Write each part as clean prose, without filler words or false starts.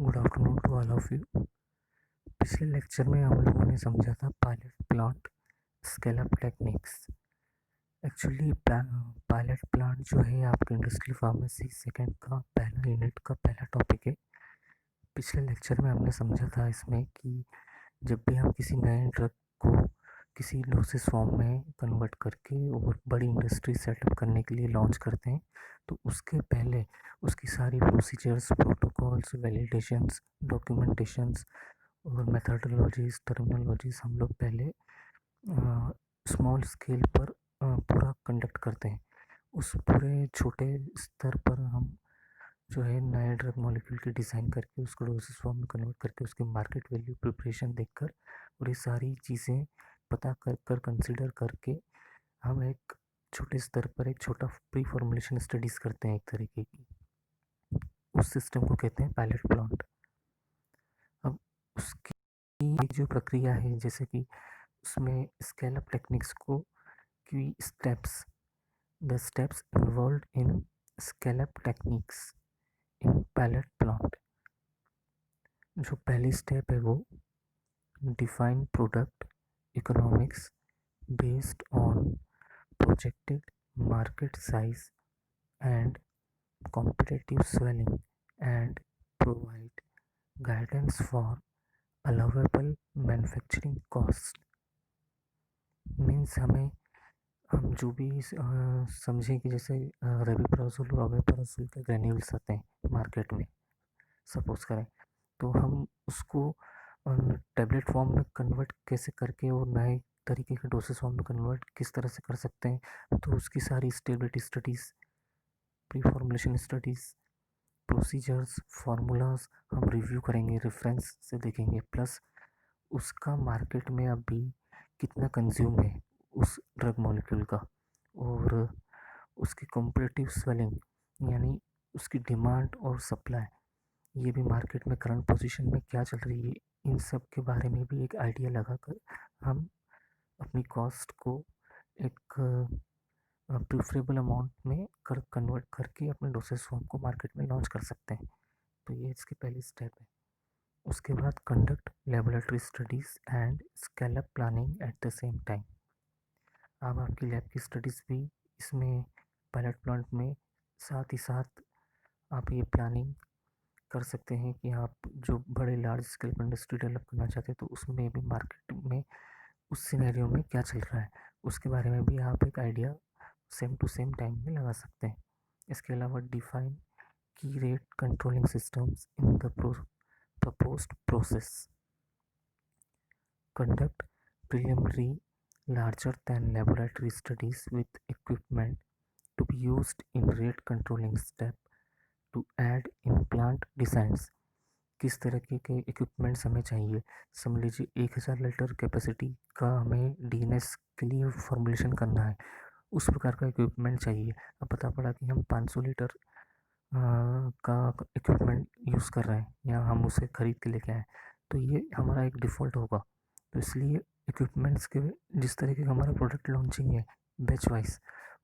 Good afternoon to all of you. पिछले lecture में हम लोगों ने समझा था pilot plant scale up techniques. Actually pilot plant जो है आपके इंडस्ट्री फार्मेसी सेकेंड का पहला यूनिट का पहला टॉपिक है। पिछले लेक्चर में हमने समझा था इसमें कि जब भी हम किसी नए ड्रग को किसी डोसेज फॉर्म में कन्वर्ट करके और बड़ी इंडस्ट्री सेटअप करने के लिए लॉन्च करते हैं, तो उसके पहले उसकी सारी प्रोसीजर्स, प्रोटोकॉल्स, वैलिडेशंस, डॉक्यूमेंटेशंस और मेथडोलॉजीज, टर्मिनोलॉजीज हम लोग पहले स्मॉल स्केल पर पूरा कंडक्ट करते हैं। उस पूरे छोटे स्तर पर हम जो है नए ड्रग मॉलिक्यूल की डिज़ाइन करके उसको डोसेज फॉर्म में कन्वर्ट करके उसके मार्केट वैल्यू प्रिपरेशन देखकर और ये सारी चीज़ें पता कर कंसिडर करके हम एक छोटे स्तर पर एक छोटा प्री फॉर्मुलेशन स्टडीज़ करते हैं एक तरीके की। उस सिस्टम को कहते हैं पायलट प्लांट। अब उसकी जो प्रक्रिया है, जैसे कि उसमें स्केल अप टेक्निक्स को की steps, the steps involved in scale up techniques in pilot plant. जो पहली स्टेप है वो define product economics based on projected market size and competitive swelling and provide guidance for allowable manufacturing cost। Means हम जो भी समझें कि जैसे रेबिप्राजोल और ओमेप्राजोल के ग्रेन्यूल्स आते हैं मार्केट में, सपोज करें, तो हम उसको टैबलेट फॉर्म में कन्वर्ट कैसे करके और नए तरीके के डोसेज फॉर्म में कन्वर्ट किस तरह से कर सकते हैं, तो उसकी सारी stability studies, pre formulation studies, procedures, formulas हम रिव्यू करेंगे, रेफरेंस से देखेंगे, प्लस उसका मार्केट में अभी कितना कंज्यूम है उस ड्रग मॉलिक्यूल का, और उसकी कॉम्पिटिटिव स्वेलिंग यानी उसकी डिमांड और सप्लाई, ये भी मार्केट में करंट पोजीशन में क्या चल रही है, इन सब के बारे में भी एक आइडिया लगाकर हम अपनी कॉस्ट को एक प्रिफरेबल अमाउंट में कन्वर्ट करके अपने डोसेज फॉर्म को मार्केट में लॉन्च कर सकते हैं। तो ये इसकी पहली स्टेप है। उसके बाद conduct laboratory studies and scale up planning at the same time. अब आपकी लैब की स्टडीज़ भी इसमें पायलट प्लांट में साथ ही साथ आप ये प्लानिंग कर सकते हैं कि आप जो बड़े लार्ज स्केल पर इंडस्ट्री डेवलप करना चाहते हैं, तो उसमें भी मार्केट में उस सिनेरियो में क्या चल रहा है उसके बारे में भी आप एक idea same to same time में लगा सकते हैं। इसके अलावा डिफाइन की rate controlling systems in the proposed process, conduct preliminary larger than laboratory studies with equipment to be used in rate controlling step to add in plant designs। किस तरह के इक्विपमेंट्स हमें चाहिए, समझ लीजिए 1000 लीटर कैपेसिटी का हमें डीएनएस के लिए फॉर्मुलेशन करना है, उस प्रकार का इक्विपमेंट चाहिए। अब पता पड़ा कि हम 500 लीटर का इक्विपमेंट यूज़ कर रहे हैं या हम उसे ख़रीद के लेके आए, तो ये हमारा एक डिफ़ॉल्ट होगा। तो इसलिए इक्विपमेंट्स के जिस तरीके का हमारा प्रोडक्ट लॉन्चिंग है बैच वाइज,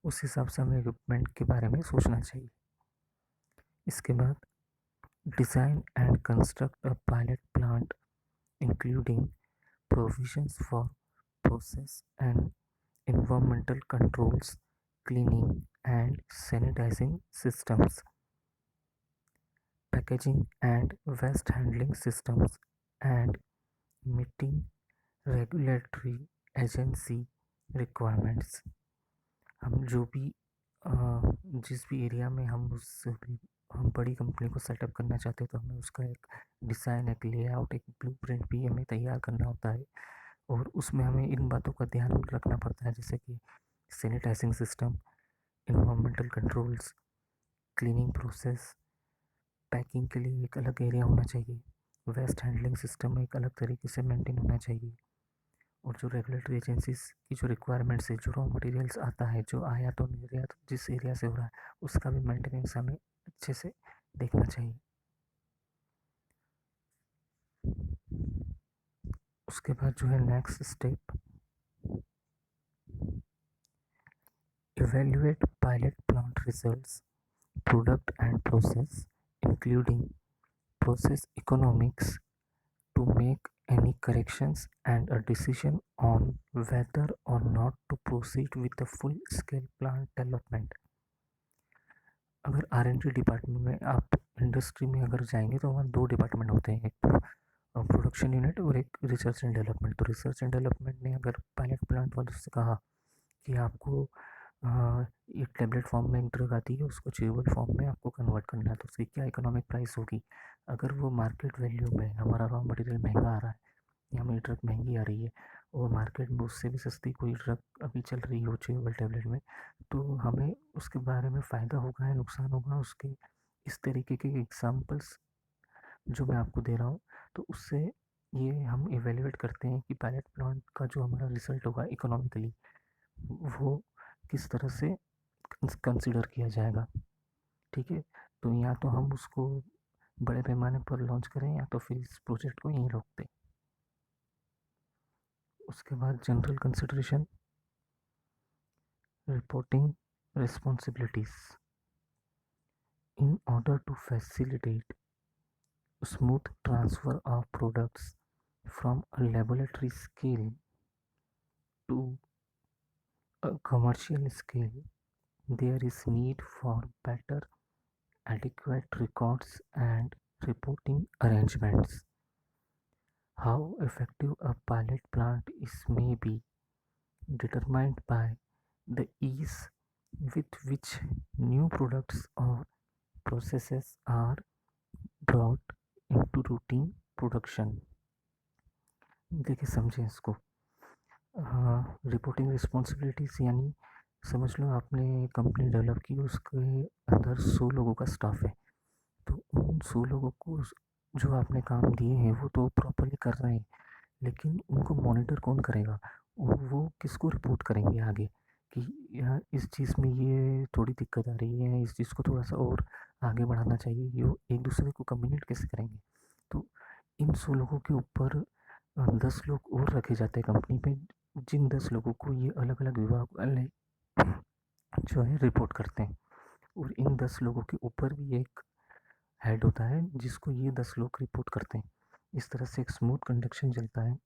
उस हिसाब से हमें इक्विपमेंट के बारे में सोचना चाहिए। इसके बाद design and construct a pilot plant including provisions for process and environmental controls, cleaning and sanitizing systems, packaging and waste handling systems, and meeting regulatory agency requirements। हम जो भी जिस भी एरिया में हम बड़ी कंपनी को सेटअप करना चाहते हैं, तो हमें उसका एक डिज़ाइन, एक लेआउट, एक ब्लूप्रिंट भी हमें तैयार करना होता है, और उसमें हमें इन बातों का ध्यान रखना पड़ता है, जैसे कि sanitizing system, environmental controls, cleaning process, packing के लिए एक अलग एरिया होना चाहिए, वेस्ट हैंडलिंग सिस्टम एक अलग तरीके से मेंटेन होना चाहिए, और जो रेगुलेटरी एजेंसीज की जो रिक्वायरमेंट्स है, जो रॉ मटेरियल्स आता है, जो आयात और निर्यात जिस एरिया से हो रहा है, उसका भी मेंटेनेंस हमें अच्छे से देखना चाहिए। उसके बाद जो है next step, evaluate pilot plant results, product and process including process economics to make any corrections and a decision on whether or not to proceed with the full scale plant development. अगर R&D department में आप industry में अगर जाएंगे तो वहाँ दो department होते हैं, एक प्रोडक्शन यूनिट और एक रिसर्च एंड डेवलपमेंट। तो रिसर्च एंड डेवलपमेंट ने अगर पायलट प्लांट वालों से कहा कि आपको एक टैबलेट फॉर्म में एक ड्रग आती है, उसको च्यूएबल फॉर्म में आपको कन्वर्ट करना है, तो उसकी क्या इकोनॉमिक प्राइस होगी। अगर वो मार्केट वैल्यू में हमारा रॉ मटेरियल महंगा आ रहा है या हमारी ड्रग महंगी आ रही है और मार्केट में उससे भी सस्ती कोई ड्रग अभी चल रही हो च्यूएबल टैबलेट में, तो हमें उसके बारे में फ़ायदा होगा या नुकसान होगा, उसके इस तरीके के एग्जांपल्स जो मैं आपको दे रहा हूँ, तो उससे ये हम इवेल्युएट करते हैं कि पायलट प्लांट का जो हमारा रिजल्ट होगा इकोनॉमिकली वो किस तरह से कंसिडर किया जाएगा। ठीक है, तो या तो हम उसको बड़े पैमाने पर लॉन्च करें या तो फिर इस प्रोजेक्ट को यहीं रोक दें। उसके बाद general consideration, reporting responsibilities. In order to facilitate smooth transfer of products from a laboratory scale to a commercial scale, there is need for better adequate records and reporting arrangements. How effective a pilot plant is may be determined by the ease with which new products or processes are brought into routine production. देखिए समझें इसको। Reporting responsibilities यानी समझ लो आपने company develop की, उसके अंदर 100 लोगों का स्टाफ है, तो उन 100 लोगों को जो आपने काम दिए हैं वो तो प्रॉपरली कर रहे हैं, लेकिन उनको मॉनिटर कौन करेगा, वो किसको रिपोर्ट करेंगे आगे कि यहाँ इस चीज़ में ये थोड़ी दिक्कत आ रही है, इस चीज़ को थोड़ा सा और आगे बढ़ाना चाहिए, ये एक दूसरे को कम्युनिकेट कैसे करेंगे। तो इन 100 लोगों के ऊपर 10 लोग और रखे जाते हैं कंपनी पे, जिन 10 लोगों को ये अलग अलग विभाग वाले जो है रिपोर्ट करते हैं, और इन 10 लोगों के ऊपर भी एक हेड होता है जिसको ये 10 लोग रिपोर्ट करते हैं। इस तरह से एक स्मूथ कंडक्शन चलता है,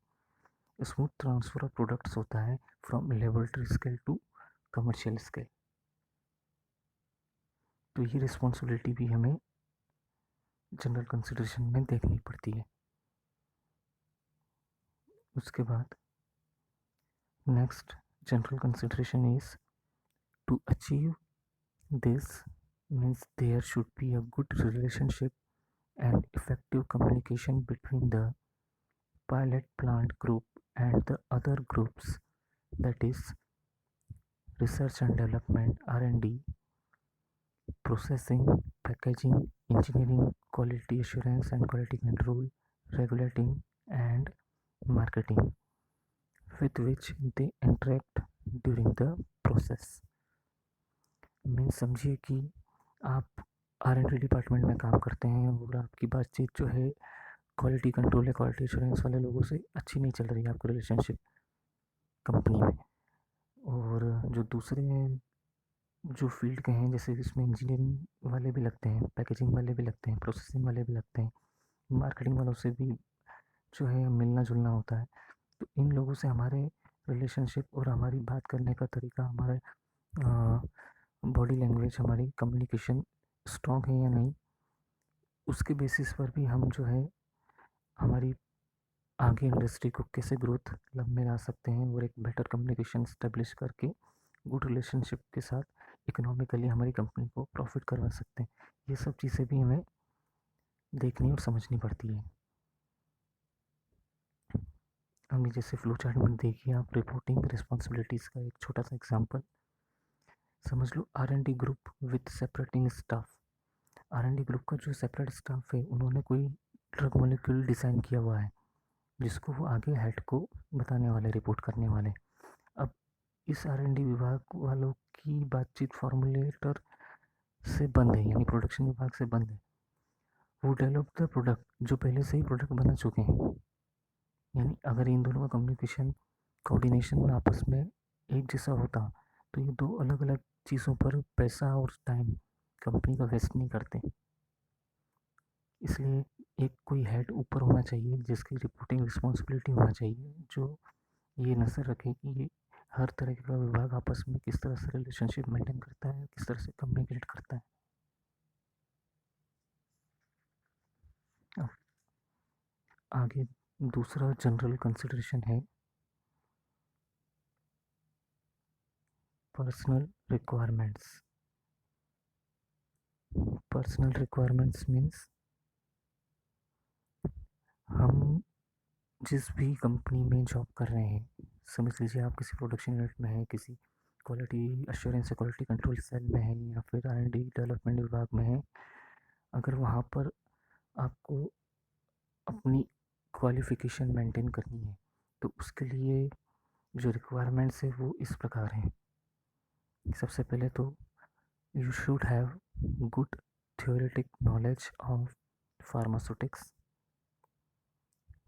स्मूथ ट्रांसफर ऑफ प्रोडक्ट्स होता है from laboratory scale to commercial scale. तो ये रिस्पॉन्सिबिलिटी भी हमें जनरल कंसिडरेशन में देखनी पड़ती है। उसके बाद next general consideration is to achieve this means there should be a good relationship and effective communication between the pilot plant group and the other groups, that is research and development, R&D, processing, packaging, engineering, quality assurance and quality control, regulating and marketing, with which they interact during the process। Means समझिए कि आप R&D department में काम करते हैं और आपकी बातचीत जो है क्वालिटी कंट्रोल या क्वालिटी एश्योरेंस वाले लोगों से अच्छी नहीं चल रही है आपकी रिलेशनशिप कंपनी में, और जो दूसरे जो फील्ड के हैं जैसे इसमें इंजीनियरिंग वाले भी लगते हैं, पैकेजिंग वाले भी लगते हैं, प्रोसेसिंग वाले भी लगते हैं, मार्केटिंग वालों से भी जो है मिलना जुलना होता है। तो इन लोगों से हमारे रिलेशनशिप और हमारी बात करने का तरीका, हमारे बॉडी लैंग्वेज, हमारी कम्युनिकेशन स्ट्रॉन्ग है या नहीं, उसके बेसिस पर भी हम जो है हमारी आगे इंडस्ट्री को कैसे ग्रोथ में ला सकते हैं और एक बेटर कम्युनिकेशन इस्टेब्लिश करके गुड रिलेशनशिप के साथ इकोनॉमिकली हमारी कंपनी को प्रॉफिट करवा सकते हैं। ये सब चीज़ें भी हमें देखनी और समझनी पड़ती है। अभी जैसे फ्लो चार्ट में देखिए आप, रिपोर्टिंग रिस्पॉन्सिबिलिटीज़ का एक छोटा सा एग्जांपल समझ लो। R&D group with separating staff, R&D group का जो सेपरेट स्टाफ है उन्होंने कोई ड्रग मॉलिक्यूल डिज़ाइन किया हुआ है जिसको वो आगे हेड को बताने वाले, रिपोर्ट करने वाले। अब इस R&D विभाग वालों की बातचीत फॉर्मुलेटर से बंद है, यानी प्रोडक्शन विभाग से बंद है। वो डेवलप द प्रोडक्ट, जो पहले से ही प्रोडक्ट बना चुके हैं, यानी अगर इन दोनों का कम्युनिकेशन कोऑर्डिनेशन आपस में एक जैसा होता तो ये दो अलग अलग चीज़ों पर पैसा और टाइम कंपनी का वेस्ट नहीं करते। इसलिए एक कोई हेड ऊपर होना चाहिए जिसकी रिपोर्टिंग रिस्पॉन्सिबिलिटी होना चाहिए, जो ये नज़र रखे कि ये हर तरह का विभाग आपस में किस तरह से रिलेशनशिप मेंटेन करता है, किस तरह से कम्युनिकेट करता है। आगे दूसरा जनरल कंसिडरेशन है personal requirements. Personal requirements means हम जिस भी कंपनी में जॉब कर रहे हैं, समझ लीजिए आप किसी प्रोडक्शन यूनिट में हैं, किसी क्वालिटी अश्योरेंस या क्वालिटी कंट्रोल सेल में हैं, या फिर R&D डेवलपमेंट विभाग में हैं, अगर वहाँ पर आपको अपनी क्वालिफ़िकेशन मेंटेन करनी है तो उसके लिए जो रिक्वायरमेंट्स है वो इस प्रकार हैं। सबसे पहले तो you should have good theoretic knowledge of pharmaceutics,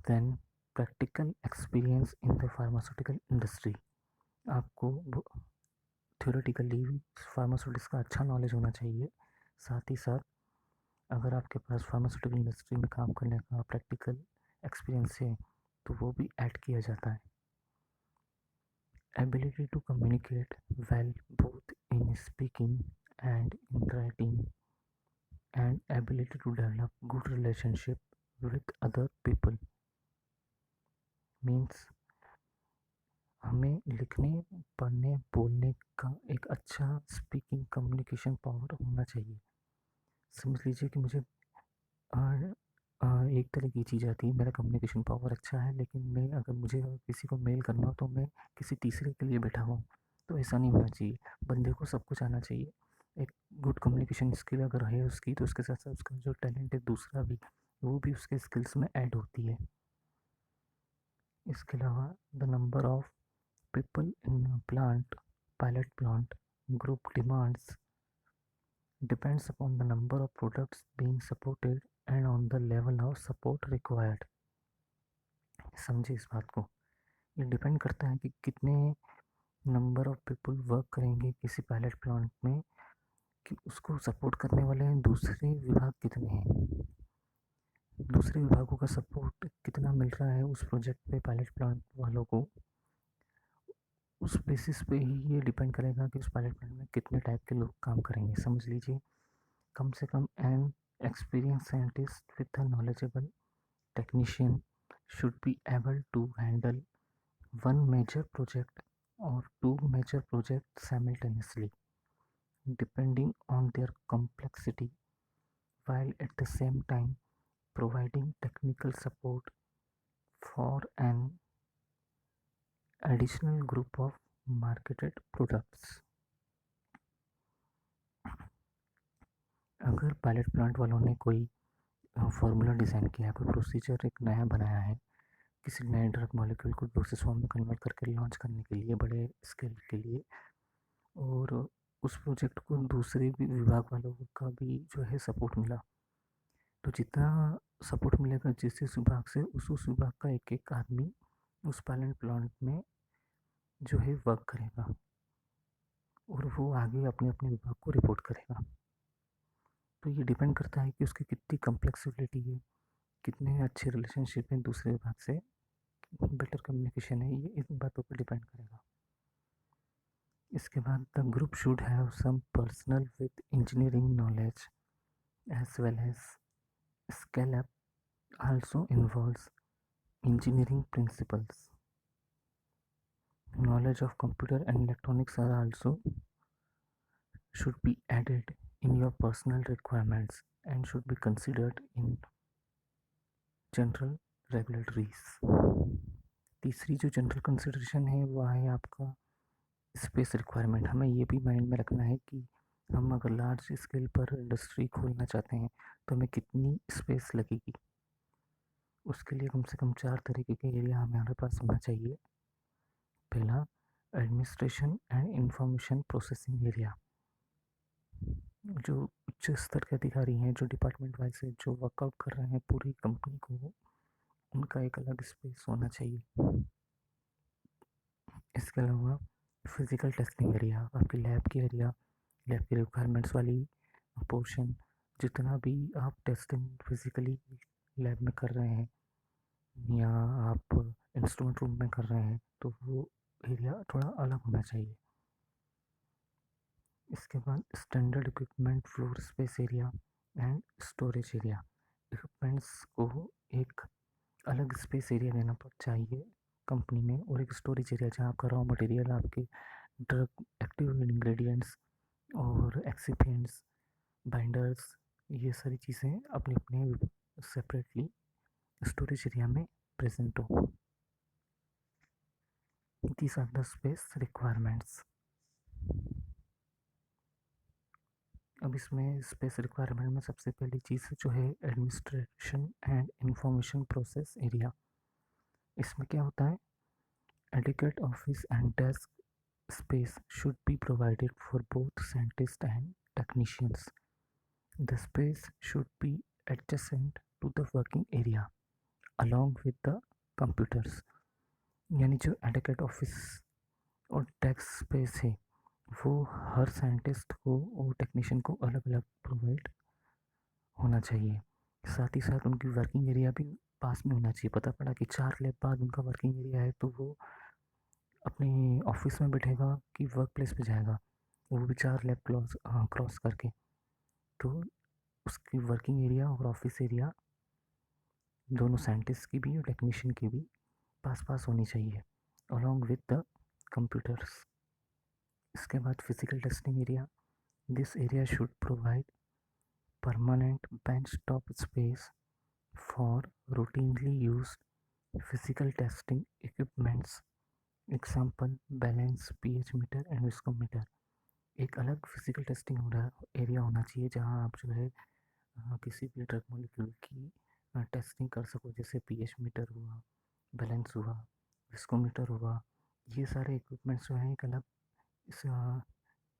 then practical experience in the pharmaceutical industry. आपको थ्योरेटिकली फार्मास्यूटिक्स का अच्छा नॉलेज होना चाहिए, साथ ही साथ अगर आपके पास फार्मास्यूटिकल इंडस्ट्री में काम करने का प्रैक्टिकल एक्सपीरियंस है तो वो भी ऐड किया जाता है। Ability to communicate well both in speaking and in writing, and ability to develop good relationship with other people means हमें लिखने, पढ़ने, बोलने का एक अच्छा स्पीकिंग कम्युनिकेशन पावर होना चाहिए। समझ लीजिए कि मुझे एक तरह की चीज़ आती है, मेरा कम्युनिकेशन पावर अच्छा है, लेकिन मैं अगर मुझे किसी को मेल करना हो तो मैं किसी तीसरे के लिए बैठा हूँ, तो ऐसा नहीं होना चाहिए। बंदे को सब कुछ आना चाहिए। एक गुड कम्युनिकेशन स्किल अगर है उसकी, तो उसके साथ साथ उसका जो टैलेंट है दूसरा भी, वो भी उसके स्किल्स में ऐड होती है। इसके अलावा the number of people in plant pilot plant group demands depends upon the number of products being supported and on the level of support required। समझिए इस बात को, ये डिपेंड करता है कि कितने नंबर ऑफ पीपल वर्क करेंगे किसी पायलट प्लांट में, कि उसको सपोर्ट करने वाले हैं दूसरे विभाग कितने हैं, दूसरे विभागों का सपोर्ट कितना मिल रहा है उस प्रोजेक्ट पे पायलट प्लांट वालों को। उस बेसिस पे ही ये डिपेंड करेगा कि उस पायलट प्लांट में कितने टाइप के लोग काम करेंगे। समझ लीजिए कम से कम an experience scientist with a knowledgeable technician should be able to handle one major project or two major projects simultaneously, depending on their complexity, while at the same time providing technical support for an additional group of marketed products। अगर pilot plant वालों ने कोई formula design किया है, कोई procedure एक नया बनाया है किसी नए ड्रग मॉलिक्यूल को डोसेज फॉर्म में कन्वर्ट करके लॉन्च करने के लिए बड़े स्केल के लिए, और उस प्रोजेक्ट को दूसरे भी विभाग वालों का भी जो है सपोर्ट मिला, तो जितना सपोर्ट मिलेगा जिस जिस विभाग से उस विभाग का एक एक आदमी उस पायलट प्लांट में जो है वर्क करेगा, और वो आगे अपने अपने विभाग को रिपोर्ट करेगा। तो ये डिपेंड करता है कि उसकी कितनी कम्प्लेक्सिबिलिटी है, कितने अच्छे रिलेशनशिप हैं दूसरे विभाग से, बेटर कम्युनिकेशन है, ये इन बातों पर डिपेंड करेगा। इसके बाद the group should have some personnel with engineering knowledge as well as scale up also involves engineering principles। Knowledge of computer and electronics are also should be added in your personal requirements and should be considered in general regulatories। तीसरी जो general consideration है वो है आपका space requirement. हमें ये भी mind में रखना है कि हम अगर लार्ज स्केल पर इंडस्ट्री खोलना चाहते हैं तो हमें कितनी स्पेस लगेगी। उसके लिए कम से कम 4 तरीके के एरिया हमारे पास होना चाहिए। पहला, administration and information processing area. जो उच्च स्तर के अधिकारी हैं, जो डिपार्टमेंट वाइज से जो वर्कआउट कर रहे हैं पूरी कंपनी को, उनका एक अलग स्पेस होना चाहिए। इसके अलावा फिजिकल टेस्टिंग एरिया, आपकी लैब की एरिया, लैब की रिक्वायरमेंट्स वाली पोर्शन, जितना भी आप टेस्टिंग फिजिकली लैब में कर रहे हैं या आप इंस्ट्रूमेंट रूम में कर रहे हैं तो वो एरिया थोड़ा अलग होना चाहिए। इसके बाद standard equipment, floor space area and storage area. Equipments को एक अलग स्पेस एरिया देना चाहिए कंपनी में, और एक स्टोरेज एरिया जहाँ आपका रॉ मटेरियल, आपके ड्रग एक्टिव इंग्रेडिएंट्स और एक्सिपिएंट्स, बाइंडर्स, ये सारी चीज़ें अपने अपने सेपरेटली स्टोरेज एरिया में प्रेजेंट हो। These are the space requirements. अब इसमें स्पेस रिक्वायरमेंट में सबसे पहली चीज़ जो है administration and information process area. इसमें क्या होता है, adequate office and desk space should be provided for both scientists and technicians. The space should be adjacent to the working area along with the computers. यानी जो adequate office और desk space है वो हर scientist को और technician को अलग अलग प्रोवाइड होना चाहिए। साथ ही साथ उनकी वर्किंग एरिया भी पास में होना चाहिए। पता पड़ा कि 4 लैब बाद उनका वर्किंग एरिया है तो वो अपने ऑफिस में बैठेगा कि वर्क प्लेस पे जाएगा, वो भी 4 लैब क्रॉस करके। तो उसकी वर्किंग एरिया और ऑफिस एरिया दोनों साइंटिस्ट की भी और टेक्नीशियन की भी पास पास होनी चाहिए अलॉन्ग विद द कंप्यूटर्स। इसके बाद physical testing area. This area should provide permanent benchtop space for routinely used physical testing equipments, example balance, pH meter and viscometer. एक अलग फिजिकल टेस्टिंग एरिया होना चाहिए जहां आप जो है किसी भी ड्रग मॉलिक्यूल की टेस्टिंग कर सको, जैसे pH मीटर हुआ, बैलेंस हुआ, विस्कोमीटर हुआ। ये सारे इक्विपमेंट्स जो हैं एक अलग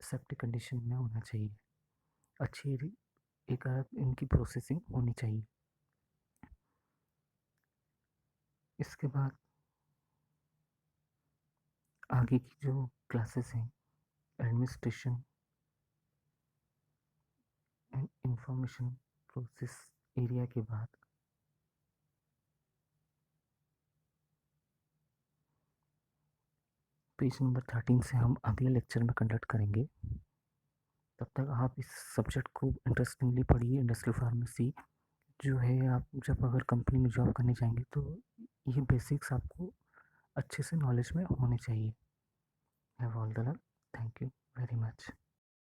सेफ्टी कंडीशन में होना चाहिए। अच्छी एक अलग इनकी प्रोसेसिंग होनी चाहिए। इसके बाद आगे की जो क्लासेस हैं, administration and information process area के बाद पेज नंबर 13 से हम अगले लेक्चर में कंडक्ट करेंगे। तब तक आप इस सब्जेक्ट को इंटरेस्टिंगली पढ़िए। इंडस्ट्रियल फार्मेसी जो है, आप जब अगर कंपनी में जॉब करने जाएंगे तो ये बेसिक्स आपको अच्छे से नॉलेज में होने चाहिए। Have all the luck. Thank you very much.